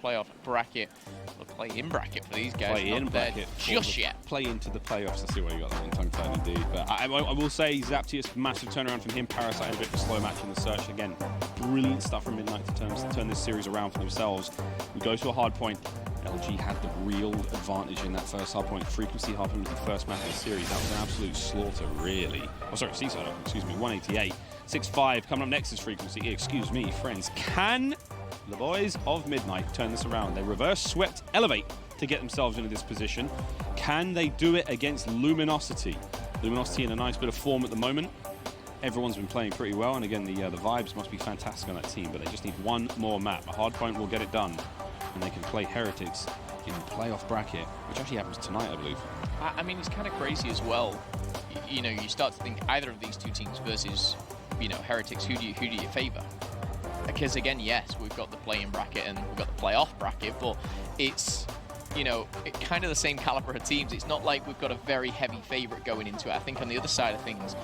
playoff bracket, the play-in bracket for these guys. Play-in bracket just yet. Play into the playoffs. I see why you got that one tongue-tied indeed. But I will say, Zaptius, massive turnaround from him. Parasite had a bit of a slow match in the search. Again, brilliant stuff from Midnight to turn this series around for themselves. We go to a hard point. LG had the real advantage in that first hard point. Frequency hard point was the first map of the series. That was an absolute slaughter, really. Oh, sorry, Seaside, excuse me, 188. 6-5, coming up next is Frequency. Excuse me, friends. Can the boys of Midnight turn this around? They reverse swept Elevate to get themselves into this position. Can they do it against Luminosity? Luminosity in a nice bit of form at the moment. Everyone's been playing pretty well, and again, the vibes must be fantastic on that team, but they just need one more map. A hard point will get it done, and they can play Heretics in the playoff bracket, which actually happens tonight, I believe. I mean, it's kind of crazy as well. You know, you start to think either of these two teams versus, you know, Heretics, who do you favour? Because again, yes, we've got the play-in bracket and we've got the playoff bracket, but it's, you know, kind of the same caliber of teams. It's not like we've got a very heavy favourite going into it. I think on the other side of things,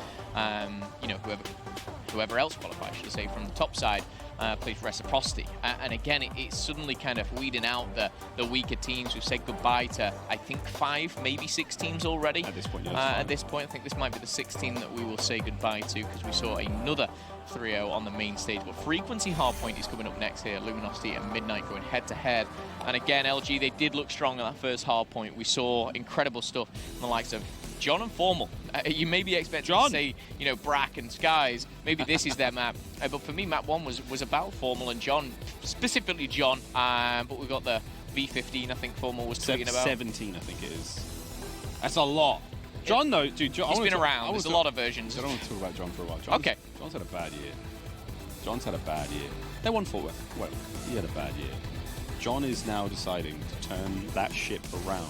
you know, whoever else qualifies, should I say, from the top side, plays Reciprocity. And again, it's suddenly kind of weeding out the weaker teams. We've said goodbye to, I think, 5, maybe 6 teams already. At this point, yes. At this point, I think this might be the 6th team that we will say goodbye to, because we saw another 3-0 on the main stage. But Frequency Hardpoint is coming up next here. Luminosity and Midnight going head-to-head. And again, LG, they did look strong on that first hardpoint. We saw incredible stuff from the likes of John and Formal. You may be expecting to say, you know, Brack and Skies. Maybe this is their map. But for me, map 1 was about Formal and John, specifically John. But we've got the V15, I think Formal was tweeting about. 17, I think it is. That's a lot. John, though, dude, John, he's been around. There's a lot of versions. I don't want to talk about John for a while. John's had a bad year. John's had a bad year. They won Fort Worth. Well, he had a bad year. John is now deciding to turn that ship around.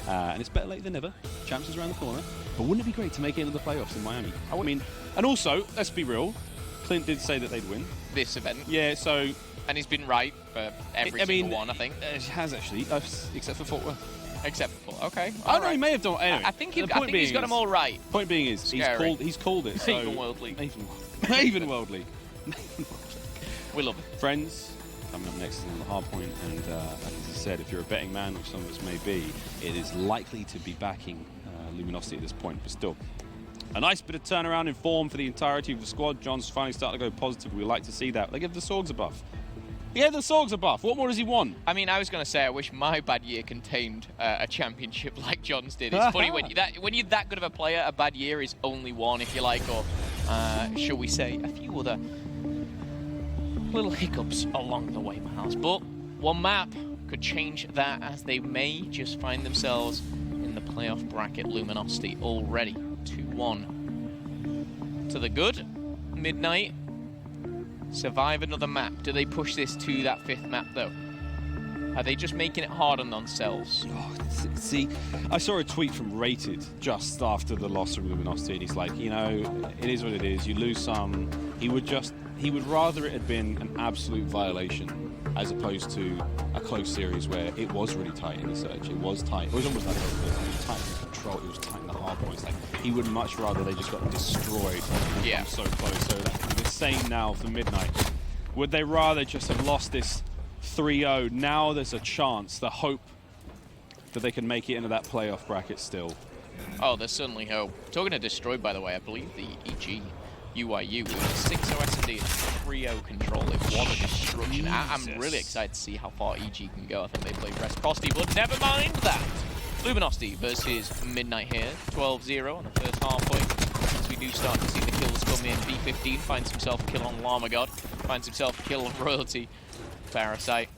And it's better late than never. Champs is around the corner. But wouldn't it be great to make it into the playoffs in Miami? I mean, and also, let's be real, Clint did say that they'd win this event. Yeah, so... And he's been right for every single one, I think. It has, actually, except for Fort Worth. Except for Fort, okay. Oh, no, he may have done... Anyway, I think he's got them all right. Point being is, he's called it. So Even worldly. Even worldly. We love it. Friends, coming up next is on the hard point, and as I said, if you're a betting man, which some of us may be, it is likely to be backing Luminosity at this point, but still. A nice bit of turnaround in form for the entirety of the squad. John's finally starting to go positive. We like to see that. They give the Sorgs a buff. He gave the Sorgs a buff. What more does he want? I mean, I was going to say, I wish my bad year contained a championship like John's did. It's funny, when you're that good of a player, a bad year is only one, if you like, or shall we say, a few other little hiccups along the way, perhaps. But one map could change that, as they may just find themselves in the playoff bracket. Luminosity already 2-1 to the good. Midnight survive another map. Do they push this to that 5th map, though? Are they just making it hard on themselves? Oh, see, I saw a tweet from Rated just after the loss of Luminosity, and he's like, you know, it is what it is. You lose some. He would rather it had been an absolute violation as opposed to a close series where it was really tight in the search. It was tight. It was almost like it was tight in control. It was tight in the hard points. Like, he would much rather they just got destroyed. Yeah. So close. So that's the same now for Midnight. Would they rather just have lost this 3-0? Now there's a chance, the hope that they can make it into that playoff bracket still. Oh, there's certainly hope. Talking of destroyed, by the way, I believe the EG UIU with 6-0 S&D and 3-0 control. It was a destruction. I'm really excited to see how far EG can go. I think they played Reciprocity, but never mind that. Luminosity versus Midnight here, 12-0 on the first half point. As we do start to see the kills come in, B15 finds himself a kill on Llama God, finds himself a kill on Royalty. Parasite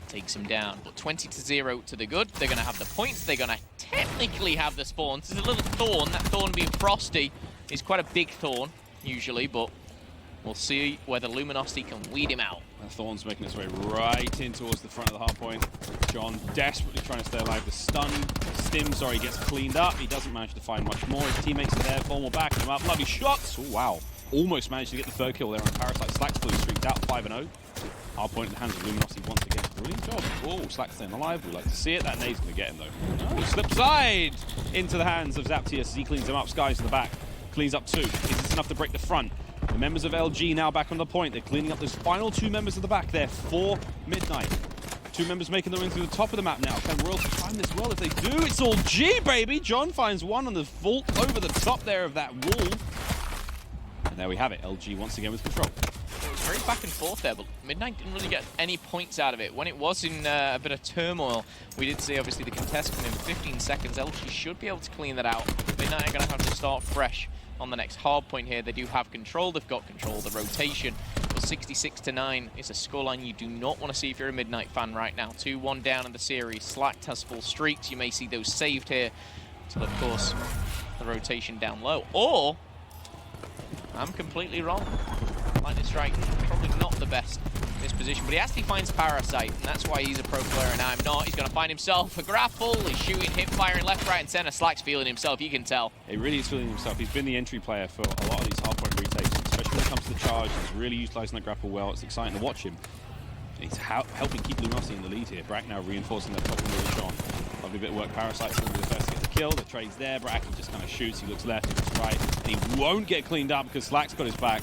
takes him down, but 20-0 to the good. They're going to have the points. They're going to technically have the spawns. There's a little thorn. That thorn being Frosty is quite a big thorn, usually, but we'll see whether Luminosity can weed him out. The thorn's making its way right in towards the front of the hard point. John desperately trying to stay alive. The stun, Stim, sorry, gets cleaned up. He doesn't manage to find much more. His teammates are there. Formal backing him up. Lovely shots. Oh, wow. Almost managed to get the 3rd kill there on Parasite. Slack's fully streaked out, 5-0. Hard point in the hands of Luminosity once again. Brilliant job. Oh, Slack's staying alive. We like to see it. That nade's going to get him, though. Oh, slip side into the hands of Zaptius as he cleans him up. Sky's in the back. Cleans up 2. Is this enough to break the front? The members of LG now back on the point. They're cleaning up those final 2 members of the back there. 4 Midnight. Two members making their way through the top of the map now. Can Royalty find this well? If they do, it's all G, baby! John finds one on the vault over the top there of that wall. And there we have it. LG once again with control. It was very back and forth there, but Midnight didn't really get any points out of it. When it was in a bit of turmoil, we did see obviously the contest come in 15 seconds. LG should be able to clean that out. Midnight are going to have to start fresh on the next hard point here. They do have control. They've got control of the rotation. But 66-9 is a scoreline you do not want to see if you're a Midnight fan right now. 2-1 down in the series. Slacked has full streaks. You may see those saved here until, of course, the rotation down low. Or I'm completely wrong. Lightning Strike, probably not the best in this position, but he actually finds Parasite, and that's why he's a pro player and I'm not. He's going to find himself a grapple. He's shooting, hip firing left, right, and center. Slack's feeling himself, you can tell. He really is feeling himself. He's been the entry player for a lot of these hardpoint retakes, especially when it comes to the charge. He's really utilising that grapple well. It's exciting to watch him. He's helping keep Luminosity in the lead here. Brack now reinforcing that top of the John. Lovely bit of work. Parasite's going to be the first to get the kill. The trade's there. Brack just kind of shoots. He looks left, he looks right. And he won't get cleaned up because Slack's got his back.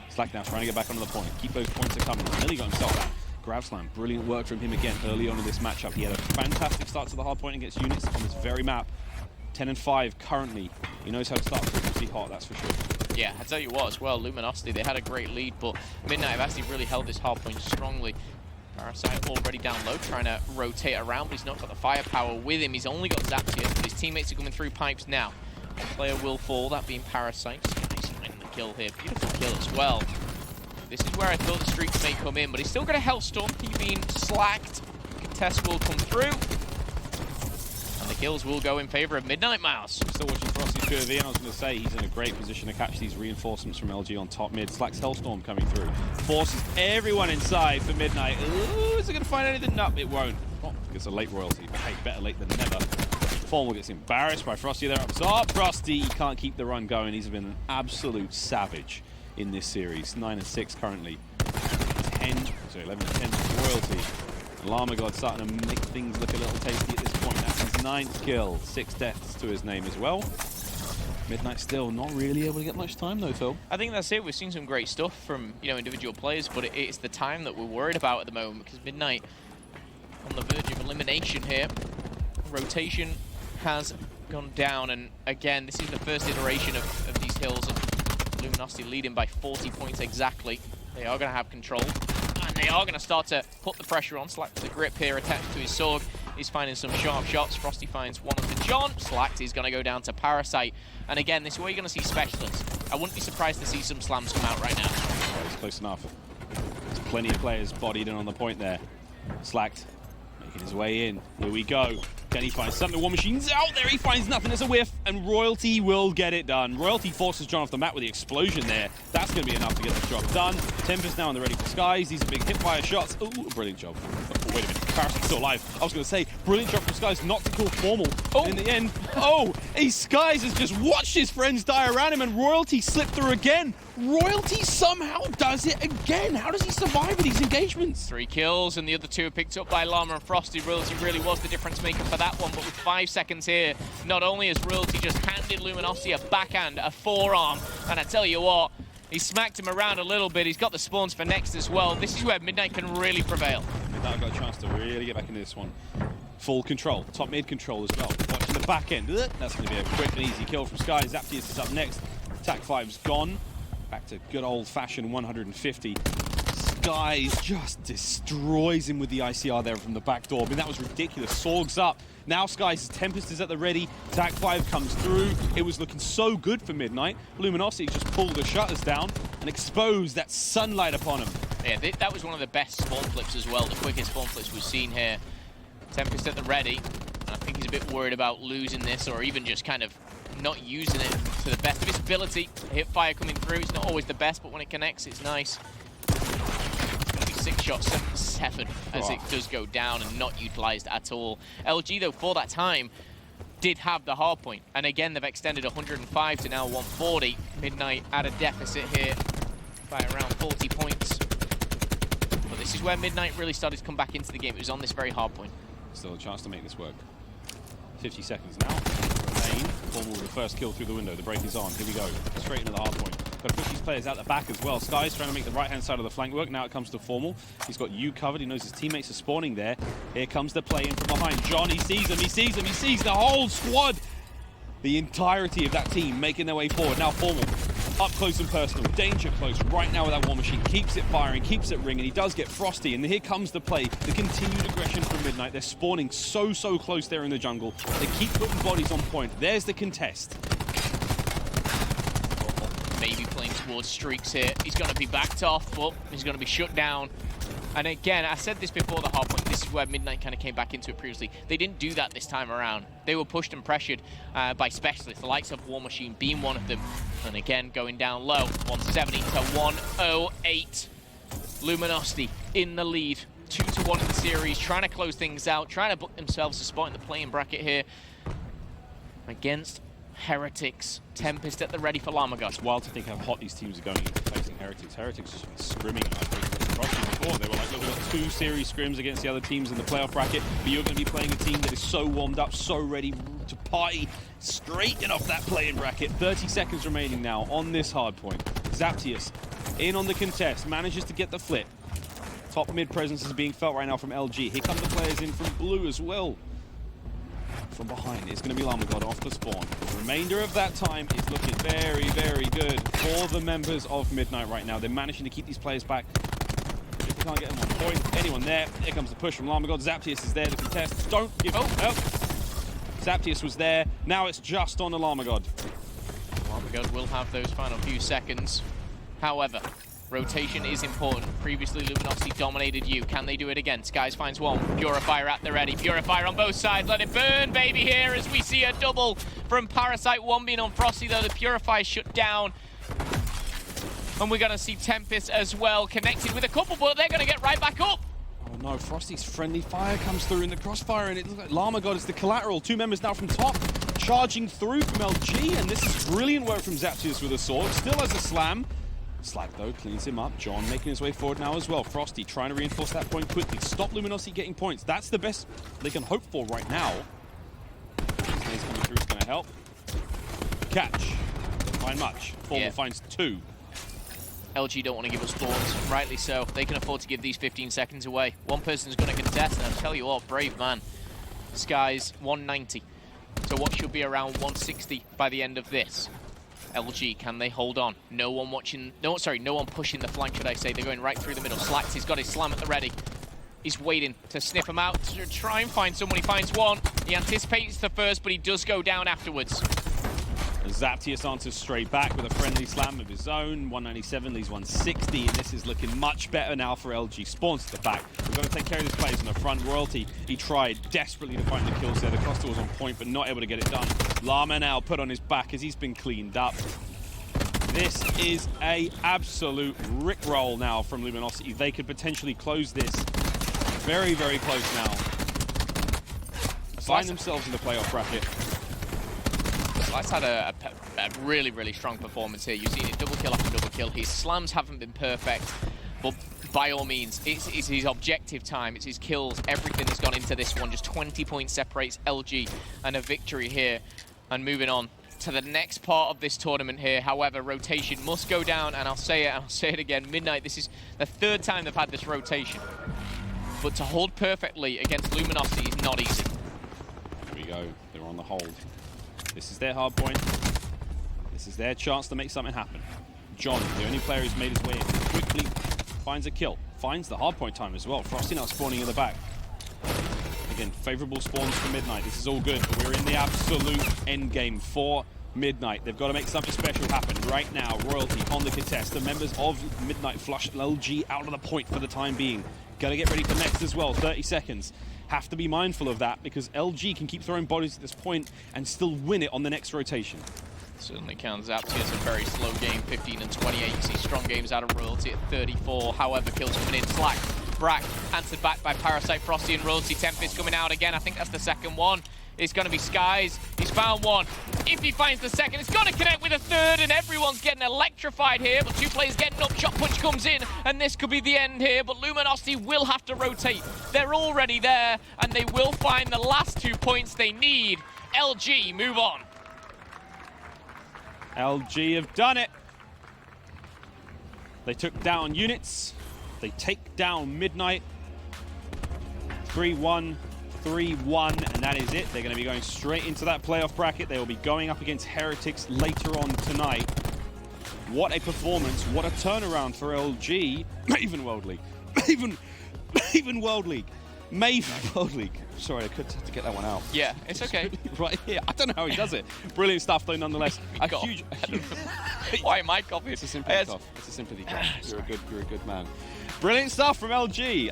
Slack now trying to get back onto the point. Keep those points coming. He's nearly got himself that. Grab slam. Brilliant work from him again early on in this matchup. He had a fantastic start to the hard point against units on this very map. 10-5 currently. He knows how to start frequency hot, that's for sure. Yeah, I tell you what as well, Luminosity, they had a great lead, but Midnight have actually really held this hard point strongly. Parasite already down low, trying to rotate around, but he's not got the firepower with him. He's only got Zaptius, but his teammates are coming through pipes now. One player will fall, that being Parasite. He's finding the kill here. Beautiful kill as well. This is where I thought the streaks may come in, but he's still got a Hellstorm. He's being slacked. Contest will come through. And the kills will go in favor of Midnight Mouse. Still watching Frosty's POV, and I was going to say he's in a great position to catch these reinforcements from LG on top mid. Slack's Hellstorm coming through. Forces everyone inside for Midnight. Ooh, is it going to find anything? No, it won't. Oh, gets a late royalty, but hey, better late than never. Formal gets embarrassed by Frosty there up top. Frosty can't keep the run going. He's been an absolute savage in this series. 9-6 currently. 11-10 for royalty. Llama God starting to make things look a little tasty at this point. That's his 9th kill. 6 deaths to his name as well. Midnight still not really able to get much time though, Phil. I think that's it. We've seen some great stuff from individual players, but it's the time that we're worried about at the moment because Midnight on the verge of elimination here. Rotation has gone down, and again, this is the first iteration of these hills, and Luminosity leading by 40 points exactly. They are going to have control, and they are going to start to put the pressure on. Slack with the grip here attached to his sword. He's finding some sharp shots. Frosty finds one onto John. Slacked is going to go down to Parasite. And again, this is where you're going to see specialists. I wouldn't be surprised to see some slams come out right now. Oh, it's close enough. There's plenty of players bodied in on the point there. Slacked, making his way in. Here we go. Can he find something? War Machine's out there. He finds nothing. There's a whiff, and Royalty will get it done. Royalty forces John off the map with the explosion there. That's going to be enough to get the job done. Tempest now on the ready for Skies. These are big hip-fire shots. Ooh, brilliant job. Oh, wait a minute. Parasite's still alive. I was going to say, brilliant job from Skies not to call formal in the end. Oh, Skies has just watched his friends die around him, and Royalty slipped through again. Royalty somehow does it again. How does he survive with these engagements? 3 kills, and the other 2 are picked up by Llama and Frosty. Royalty really was the difference maker for that one, but with 5 seconds here, not only has Royalty just handed Luminosity a backhand, a forearm, and I tell you what, he smacked him around a little bit. He's got the spawns for next as well. This is where Midnight can really prevail. Midnight got a chance to really get back into this one. Full control, top mid control as well. Watching the back end. That's going to be a quick and easy kill from Sky. Zaptius is up next. Attack 5's gone. Back to good old-fashioned 150. Skies just destroys him with the ICR there from the back door. I mean, that was ridiculous. Sorg's up. Now Skies' Tempest is at the ready. Attack 5 comes through. It was looking so good for Midnight. Luminosity just pulled the shutters down and exposed that sunlight upon him. Yeah, that was one of the best spawn flips as well. The quickest spawn flips we've seen here. Tempest at the ready. And I think he's a bit worried about losing this, or even just kind of not using it to the best of his ability. The hip fire coming through, it's not always the best, but when it connects, it's nice. It's going to be 6 shots, 7 as it does go down and not utilized at all. LG, though, for that time, did have the hard point. And again, they've extended 105 to now 140. Midnight at a deficit here by around 40 points. But this is where Midnight really started to come back into the game. It was on this very hard point. Still a chance to make this work. 50 seconds now. Formal with the first kill through the window. The break is on. Here we go. Straight into the hard point. Got to push these players out the back as well. Sky's trying to make the right-hand side of the flank work. Now it comes to Formal. He's got you covered. He knows his teammates are spawning there. Here comes the play in from behind. John, he sees him. He sees him. He sees the whole squad. The entirety of that team making their way forward. Now Formal, up close and personal. Danger close right now with that War Machine. Keeps it firing, keeps it ringing. He does get Frosty, and here comes the play. The continued aggression from Midnight. They're spawning so close there in the jungle. They keep putting bodies on point. There's the contest. Maybe playing towards streaks here. He's going to be backed off, but he's going to be shut down. And again, I said this before the hard point, this is where Midnight kind of came back into it previously. They didn't do that this time around. They were pushed and pressured by specialists, the likes of War Machine being one of them. And again, going down low, 170 to 108. Luminosity in the lead, 2-1 in the series, trying to close things out, trying to book themselves a spot in the playing bracket here against Heretics. Tempest at the ready for Lamagod. It's wild to think how hot these teams are going into facing Heretics. Heretics just been scrimming before. They were like, look, we've got 2 series scrims against the other teams in the playoff bracket, but you're going to be playing a team that is so warmed up, so ready to party straight in off that playing bracket. 30 seconds remaining now on this hard point. Zaptius in on the contest, manages to get the flip. Top mid presence is being felt right now from LG. Here come the players in from blue as well. From behind, it's going to be Lamagod off the spawn. The remainder of that time is looking very good for the members of Midnight right now. They're managing to keep these players back. If they can't get them on point, anyone there. Here comes the push from Lamagod. Zaptius is there to contest. Don't give up. Zaptius was there. Now it's just on the Lamagod. Lamagod will have those final few seconds. However, rotation is important. Previously, Luminosity dominated you. Can they do it again? Skies finds one. Purifier at the ready. Purifier on both sides. Let it burn, baby, here as we see a double from Parasite. One being on Frosty, though. The Purifier shut down. And we're going to see Tempest as well, connected with a couple, but they're going to get right back up. Oh no, Frosty's friendly fire comes through in the crossfire, and it looks like Lamagod is the collateral. 2 members now from top, charging through from LG, and this is brilliant work from Zaptius with a sword. Still has a slam. Slag, though, cleans him up. John making his way forward now as well. Frosty trying to reinforce that point quickly. Stop Luminosity getting points. That's the best they can hope for right now. He's coming through, is going to help. Catch. Don't find much. Formal finds 2. LG don't want to give us spawns, rightly so. They can afford to give these 15 seconds away. One person's going to contest, and I'll tell you what, brave man. Skies 190. So what should be around 160 by the end of this. LG, can they hold on? No one watching, no one pushing the flank, should I say. They're going right through the middle. Slacks, he's got his slam at the ready. He's waiting to sniff him out, to try and find someone. He finds one. He anticipates the first, but he does go down afterwards. Zaptius answers straight back with a friendly slam of his own. 197 leaves 160, and this is looking much better now for LG. Spawns to the back. We've got to take care of these players on the front. Royalty, he tried desperately to find the kills there. The cluster was on point, but not able to get it done. Llama now put on his back as he's been cleaned up. This is a absolute rickroll now from Luminosity. They could potentially close this very close now. Find themselves in the playoff bracket. Slice had a really strong performance here. You've seen it double kill after double kill. His slams haven't been perfect, but by all means, it's his objective time, it's his kills, everything that's gone into this one. Just 20 points separates LG and a victory here. And moving on to the next part of this tournament here. However, rotation must go down, and I'll say it again, Midnight, this is the 3rd time they've had this rotation. But to hold perfectly against Luminosity is not easy. Here we go, they're on the hold. This is their hard point. This is their chance to make something happen. John, the only player who's made his way in, quickly finds a kill. Finds the hard point time as well. Frosty now spawning in the back. Again, favorable spawns for Midnight. This is all good, but we're in the absolute end game for Midnight. They've got to make something special happen right now. Royalty on the contest. The members of Midnight flush LG out of the point for the time being. Got to get ready for next as well. 30 seconds. Have to be mindful of that because LG can keep throwing bodies at this point and still win it on the next rotation. Certainly counts. Zaptius a very slow game, 15 and 28. You see strong games out of Royalty at 34. However, kills coming in. Slack, Brack, answered back by Parasite, Frosty, and Royalty. Tempest coming out again. I think that's the second one. It's going to be Skies. He's found one. If he finds the second, it's going to connect with a third, and everyone's getting electrified here. But 2 players getting up. Shot punch comes in, and this could be the end here. But Luminosity will have to rotate. They're already there, and they will find the last 2 points they need. LG, move on. LG have done it. They took down Units. They take down Midnight. 3-1, 3-1, and that is it. They're going to be going straight into that playoff bracket. They will be going up against Heretics later on tonight. What a performance. What a turnaround for LG. Even World League. Even World League. Maybe World League. Sorry, I could have to get that one out. Yeah, it's okay. Right here. I don't know how he does it. Brilliant stuff, though, nonetheless. A huge... Why am I coughing? It's a sympathy cough. It's a sympathy cough. You're a good man. Brilliant stuff from LG.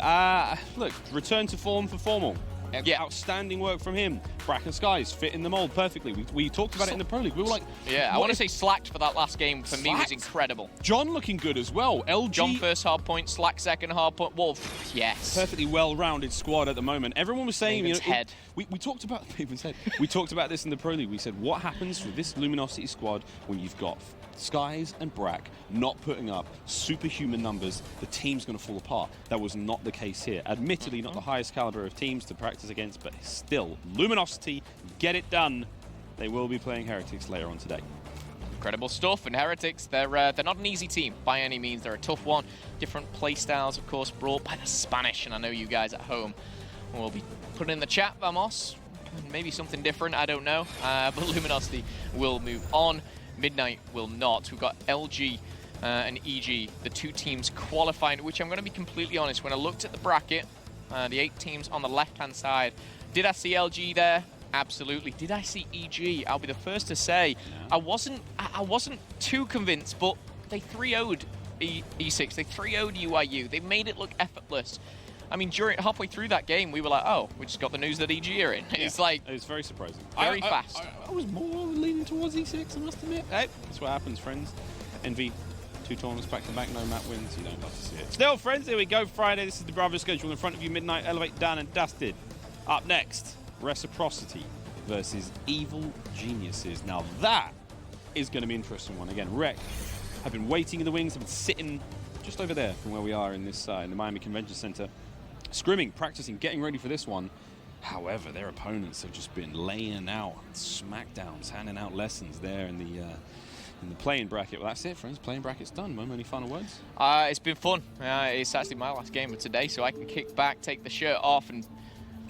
Look, return to form for Formal. Yeah. Outstanding work from him. Bracken Skies fit in the mold perfectly. We talked about it in the Pro League. We were like... Yeah, I want to say slacked for that last game. For me, was incredible. John looking good as well. LG... John first hard point, Slack second hard point. Wolf, yes. Perfectly well-rounded squad at the moment. Everyone was saying... Maven's head. We talked about... Maven's head. We talked about this in the Pro League. We said, what happens with this Luminosity squad when you've got Skies and Brack not putting up superhuman numbers? The team's going to fall apart. That was not the case here. Admittedly, not the highest caliber of teams to practice against, but still, Luminosity, get it done. They will be playing Heretics later on today. Incredible stuff, and Heretics, they're not an easy team by any means. They're a tough one. Different play styles, of course, brought by the Spanish, and I know you guys at home will be putting in the chat, vamos. Maybe something different, I don't know. But Luminosity will move on. Midnight will not. We've got LG and EG, the two teams qualifying, which I'm going to be completely honest, when I looked at the bracket, the 8 teams on the left-hand side, did I see LG there? Absolutely. Did I see EG? I'll be the first to say I wasn't too convinced, but they 3-0'd E6, they 3-0'd UIU, they made it look effortless. I mean, halfway through that game, we were like, oh, we just got the news that EG are in. Yeah. It's like... It's very surprising. Very fast. I was more leaning towards E6, I must admit. Hey, that's what happens, friends. Envy, 2 tournaments back-to-back, no map wins. You don't love to see it. Still, friends, here we go. Friday, this is the Bravo schedule. In front of you, Midnight, Elevate, done and dusted. Up next, Reciprocity versus Evil Geniuses. Now, that is going to be an interesting one. Again, Rec have been waiting in the wings, have been sitting just over there from where we are in this in the Miami Convention Center. Scrimming, practicing, getting ready for this one. However, their opponents have just been laying out smackdowns, handing out lessons there in the playing bracket. Well, that's it, friends. Playing bracket's done. Mom, any final words? It's been fun. It's actually my last game of today, so I can kick back, take the shirt off, and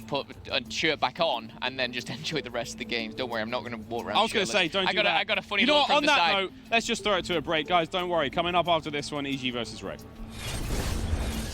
put a shirt back on, and then just enjoy the rest of the games. Don't worry, I'm not going to walk around. I was going to say, don't do that. I got a funny look look from on the that side. note, let's just throw it to a break, guys. Don't worry. Coming up after this one, EG versus Ray.